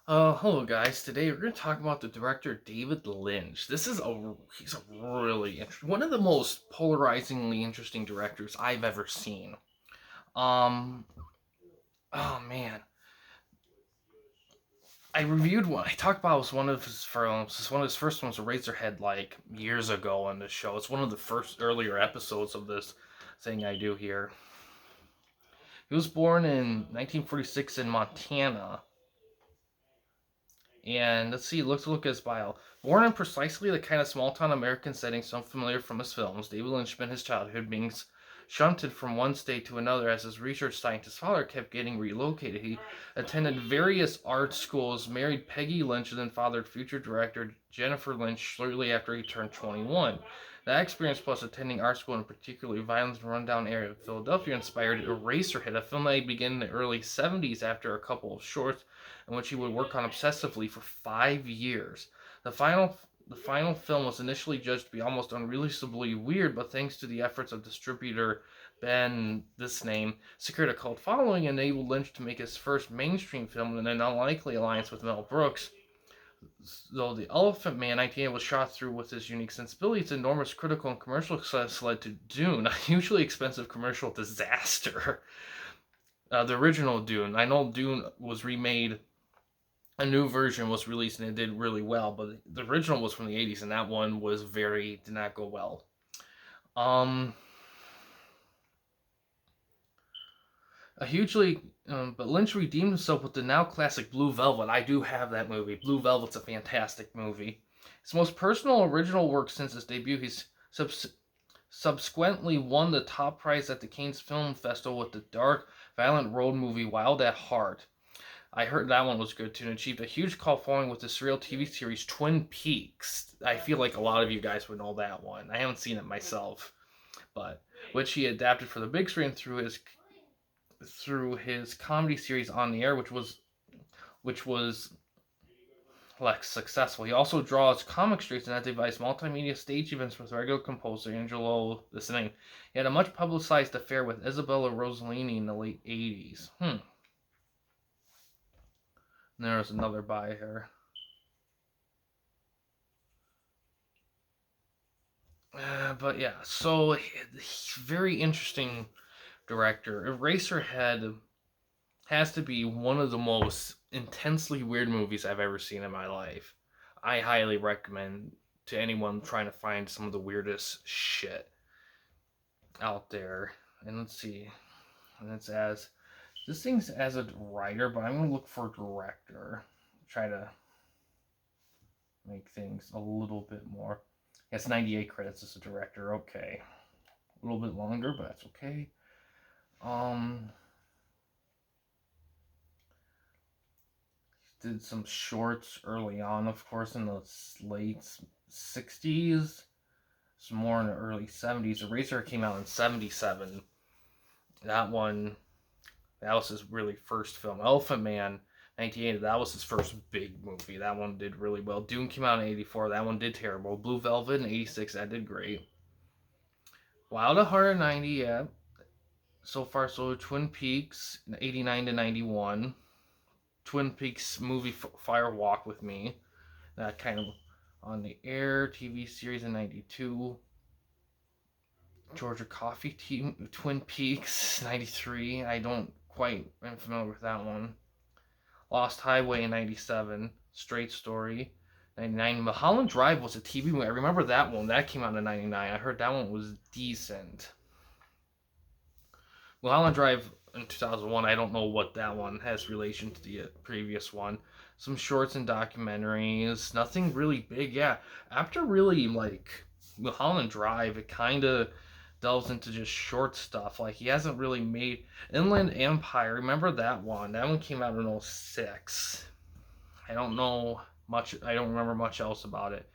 Hello guys. Today we're going to talk about the director David Lynch. He's a really one of the most polarizingly interesting directors I've ever seen. Um, oh man, I reviewed one. I talked about it was one of his films. It's one of his first ones, Eraserhead, like years ago on this show. It's one of the first earlier episodes of this thing I do here. He was born in 1946 in Montana. And let's see, let's look at his bio. Born in precisely the kind of small town American setting so familiar from his films, David Lynch spent his childhood being shunted from one state to another as his research scientist father kept getting relocated. He attended various art schools, married Peggy Lynch, and then fathered future director Jennifer Lynch shortly after he turned 21. That experience, plus attending art school in a particularly violent and rundown area of Philadelphia, inspired Eraserhead, a film that began in the early 70s after a couple of shorts in which he would work on obsessively for 5 years. The final the final film was initially judged to be almost unreleasably weird, but thanks to the efforts of distributor Ben, this name, secured a cult following and enabled Lynch to make his first mainstream film in an unlikely alliance with Mel Brooks. Though The Elephant Man 1980 was shot through with his unique sensibility, its enormous critical and commercial success led to Dune, a hugely expensive commercial disaster. The original Dune. I know Dune was remade, a new version was released and it did really well, but the original was from the 80s and that one did not go well. Um, a hugely, but Lynch redeemed himself with the now classic Blue Velvet. I do have that movie. Blue Velvet's a fantastic movie. His most personal original work since his debut. He's subsequently won the top prize at the Cannes Film Festival with the dark, violent road movie Wild at Heart. I heard that one was good too, and achieved a huge cult following with the surreal TV series Twin Peaks. I feel like a lot of you guys would know that one. I haven't seen it myself, but which he adapted for the big screen through his comedy series On the Air, which was like successful. He also draws comic strips and has devised multimedia stage events with regular composer Angelo this name. He had a much publicized affair with Isabella Rossellini in the late 80s. There's another by her. But yeah, so very interesting director. Eraserhead has to be one of the most intensely weird movies I've ever seen in my life. I highly recommend to anyone trying to find some of the weirdest shit out there. And let's see, and it's as this thing's as a writer, but I'm gonna look for a director. Try to make things a little bit more. It's 98 credits as a director. Okay, a little bit longer, but that's okay. Um, did some shorts early on, of course, in the late 60s. Some more in the early 70s. Eraser came out in 77. That one, that was his really first film. Elephant Man, 1980, that was his first big movie. That one did really well. Dune came out in 84. That one did terrible. Blue Velvet in 86, that did great. Wild at Heart in 90, yeah. So far, so Twin Peaks, 89 to 91. Twin Peaks movie Fire Walk with Me. That kind of On the Air TV series in 92. Georgia Coffee Twin Peaks 93. I don't quite am familiar with that one. Lost Highway in 97. Straight Story 99. Mulholland Drive was a TV movie. I remember that one. That came out in 99. I heard that one was decent. Mulholland Drive in 2001. I don't know what that one has relation to the previous one. Some shorts and documentaries. Nothing really big. Yeah, after really like Mulholland Drive, it kind of delves into just short stuff. Like he hasn't really made Inland Empire. Remember that one? That one came out in 06. I don't know much. I don't remember much else about it.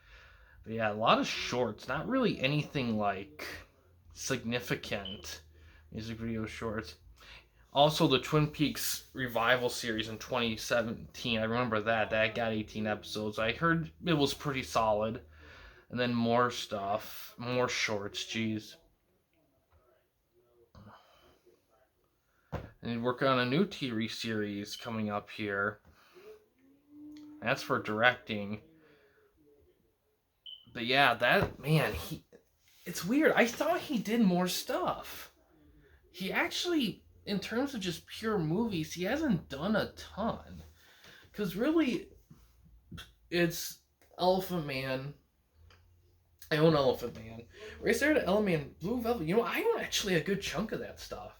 But yeah, a lot of shorts. Not really anything like significant music video shorts. Also, the Twin Peaks revival series in 2017. I remember that. That got 18 episodes. I heard it was pretty solid. And then more stuff. More shorts. Jeez. And he's working on a new TV series coming up here. That's for directing. But yeah, that man, it's weird. I thought he did more stuff. He actually, in terms of just pure movies, he hasn't done a ton. Cause really, it's Elephant Man. I own Elephant Man. Eraserhead, Elephant Man, Blue Velvet. You know, I own actually a good chunk of that stuff.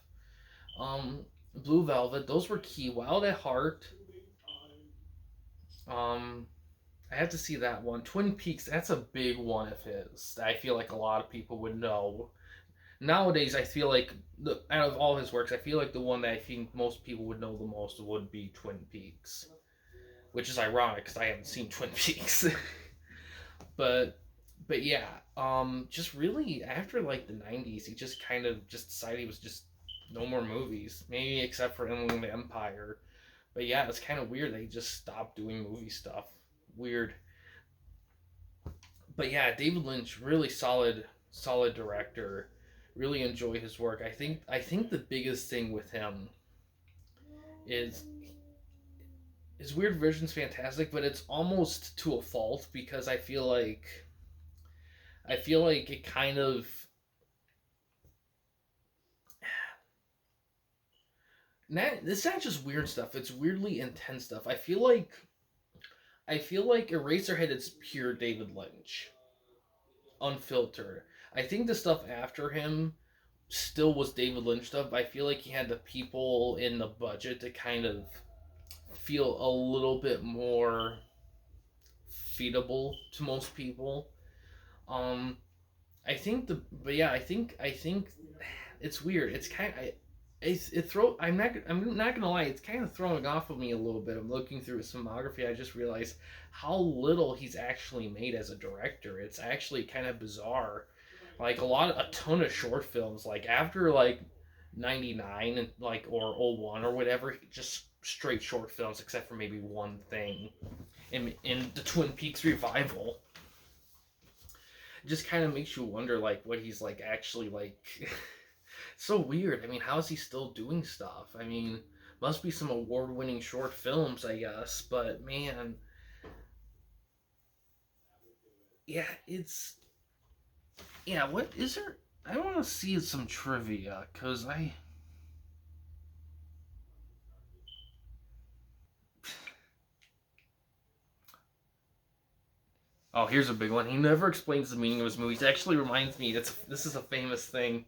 Um, Blue Velvet, those were key. Wild at Heart. Um, I have to see that one. Twin Peaks, that's a big one of his. I feel like a lot of people would know. Nowadays, I feel like out of all his works, I feel like the one that I think most people would know the most would be Twin Peaks, which is ironic because I haven't seen Twin Peaks. but but yeah, just really after like the '90s, he just kind of just decided he was just no more movies, maybe except for Inland Empire. But yeah, it's kind of weird that he just stopped doing movie stuff. Weird. But yeah, David Lynch, really solid director. Really enjoy his work. I think the biggest thing with him is his weird vision's fantastic, but it's almost to a fault because I feel like it kind of it's not just weird stuff. It's weirdly intense stuff. I feel like Eraserhead is pure David Lynch, unfiltered. I think the stuff after him still was David Lynch stuff. But I feel like he had the people in the budget to kind of feel a little bit more feedable to most people. Um, I think but yeah, I think it's weird. It's kind of, it throw. I'm not gonna lie. It's kind of throwing off of me a little bit. I'm looking through his filmography. I just realized how little he's actually made as a director. It's actually kind of bizarre. Like a ton of short films. Like after like '99 and like or '01 or whatever, just straight short films, except for maybe one thing in the Twin Peaks revival. It just kind of makes you wonder like what he's like actually like. So weird. I mean, how is he still doing stuff? I mean, must be some award-winning short films, I guess. But man, yeah, it's yeah. What is there? I want to see some trivia because I. Oh, here's a big one. He never explains the meaning of his movies. It actually reminds me. This is a famous thing.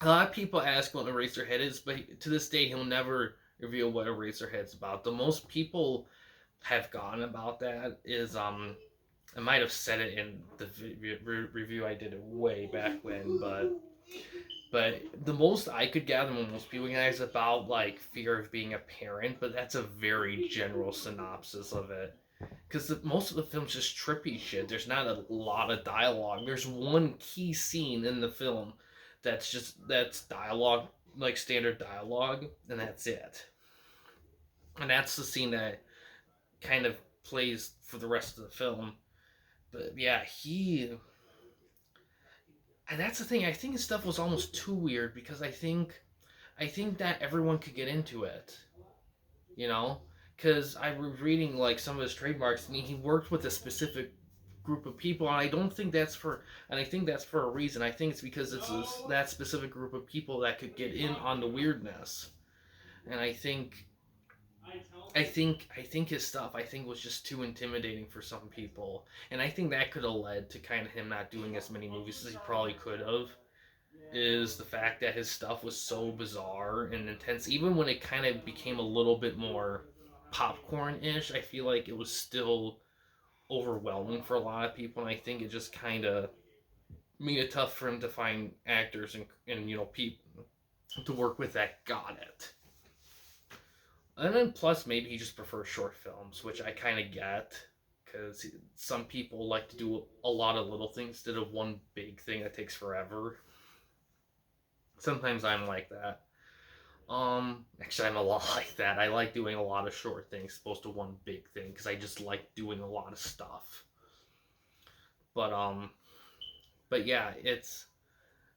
A lot of people ask what Eraserhead is, but to this day he'll never reveal what Eraserhead's about. The most people have gone about that is I might have said it in the review I did it way back when, but the most I could gather when most people get is about like fear of being a parent, but that's a very general synopsis of it. Because most of the film's just trippy shit. There's not a lot of dialogue. There's one key scene in the film that's dialogue, like standard dialogue, and that's it. And that's the scene that kind of plays for the rest of the film. But yeah, and that's the thing. I think his stuff was almost too weird because I think that everyone could get into it, you know, because I was reading like some of his trademarks and he worked with a specific group of people, and I think that's for a reason. I think it's because that specific group of people that could get in on the weirdness, and I think his stuff was just too intimidating for some people, and I think that could have led to kind of him not doing as many movies as he probably could have. Is the fact that his stuff was so bizarre and intense, even when it kind of became a little bit more popcorn-ish. I feel like it was still overwhelming for a lot of people, and I think it just kind of made it tough for him to find actors and people to work with that got it. And then plus maybe he just prefers short films, which I kind of get because some people like to do a lot of little things instead of one big thing that takes forever. Sometimes I'm like that. Actually, I'm a lot like that. I like doing a lot of short things, opposed to one big thing, because I just like doing a lot of stuff. But but yeah, it's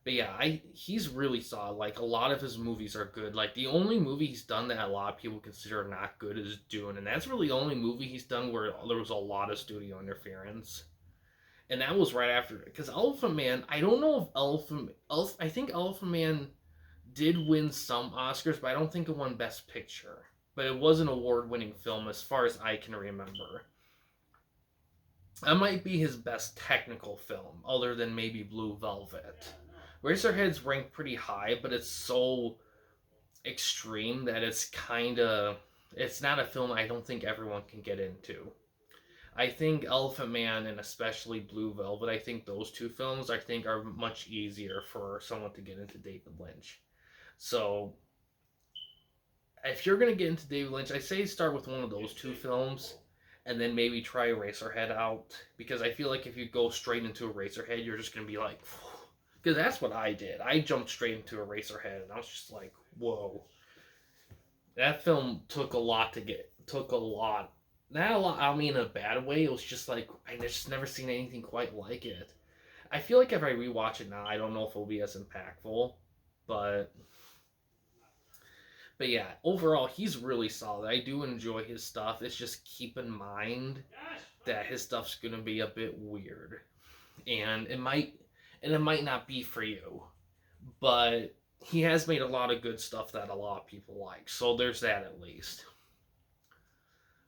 But yeah, he's really solid. Like a lot of his movies are good. Like the only movie he's done that a lot of people consider not good is Dune, and that's really the only movie he's done where there was a lot of studio interference. And that was right after, because Elephant Man. I don't know if I think Elephant Man did win some Oscars, but I don't think it won Best Picture. But it was an award-winning film as far as I can remember. That might be his best technical film, other than maybe Blue Velvet. Razorhead's ranked pretty high, but it's so extreme that it's not a film I don't think everyone can get into. I think Elephant Man and especially Blue Velvet, I think those two films I think are much easier for someone to get into David Lynch. So if you're gonna get into David Lynch, I say start with one of those two films, and then maybe try Eraserhead out, because I feel like if you go straight into Eraserhead, you're just gonna be like, because that's what I did. I jumped straight into Eraserhead, and I was just like, whoa. That film took a lot to get. Took a lot. Not a lot. I mean, in a bad way. It was just like I just never seen anything quite like it. I feel like if I rewatch it now, I don't know if it'll be as impactful, but but yeah, overall, he's really solid. I do enjoy his stuff. It's just keep in mind that his stuff's gonna be a bit weird, and it might not be for you, but he has made a lot of good stuff that a lot of people like. So there's that at least.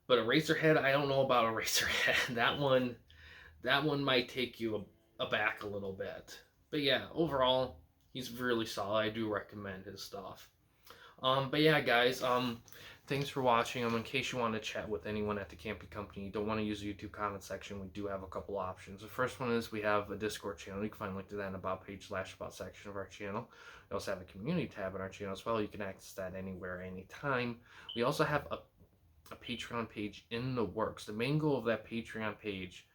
But Eraserhead, I don't know about Eraserhead. That one might take you aback a little bit. But yeah, overall, he's really solid. I do recommend his stuff. But yeah, guys, thanks for watching. In case you want to chat with anyone at the Campy Company, you don't want to use the YouTube comment section, we do have a couple options. The first one is we have a Discord channel. You can find a link to that in the About page / About section of our channel. We also have a community tab on our channel as well. You can access that anywhere, anytime. We also have a Patreon page in the works. The main goal of that Patreon page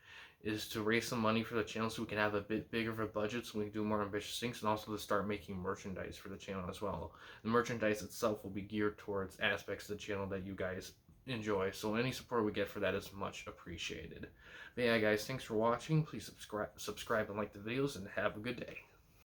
is to raise some money for the channel so we can have a bit bigger of a budget so we can do more ambitious things, and also to start making merchandise for the channel as well. The merchandise itself will be geared towards aspects of the channel that you guys enjoy, so any support we get for that is much appreciated. But yeah, guys, thanks for watching. Please subscribe and like the videos, and have a good day.